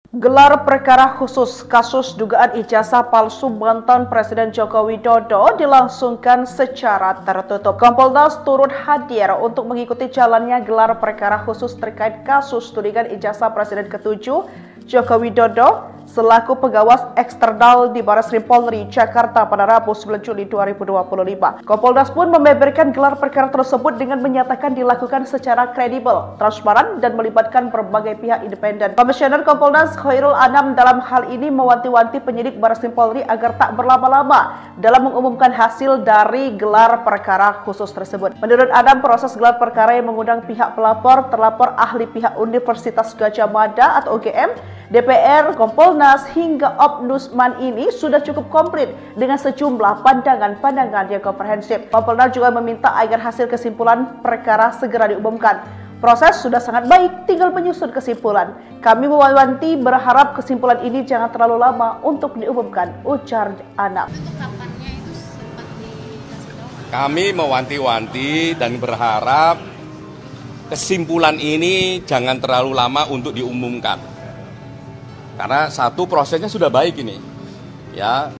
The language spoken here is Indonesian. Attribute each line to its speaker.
Speaker 1: Gelar perkara khusus kasus dugaan ijazah palsu mantan Presiden Joko Widodo dilangsungkan secara tertutup. Kompolnas turut hadir untuk mengikuti jalannya gelar perkara khusus terkait kasus tudingan ijazah Presiden ke-7 Joko Widodo selaku pengawas eksternal di Barreskrim Polri Jakarta pada Rabu 9 Juli 2025. Kompolnas pun membeberkan gelar perkara tersebut dengan menyatakan dilakukan secara kredibel, transparan, dan melibatkan berbagai pihak independen. Komisioner Kompolnas Khairul Anam dalam hal ini mewanti-wanti penyidik Barreskrim Polri agar tak berlama-lama dalam mengumumkan hasil dari gelar perkara khusus tersebut. Menurut Anam, proses gelar perkara yang mengundang pihak pelapor, terlapor, ahli pihak Universitas Gadjah Mada atau UGM, DPR, Kompolnas, hingga Ombudsman ini sudah cukup komplit dengan sejumlah pandangan-pandangan yang komprehensif. Kompolnas juga meminta agar hasil kesimpulan perkara segera diumumkan. Proses sudah sangat baik, tinggal menyusun kesimpulan. Kami mewanti berharap kesimpulan ini jangan terlalu lama untuk diumumkan, ujar Anam.
Speaker 2: Kami mewanti-wanti dan berharap kesimpulan ini jangan terlalu lama untuk diumumkan. Karena satu prosesnya sudah baik ini, ya.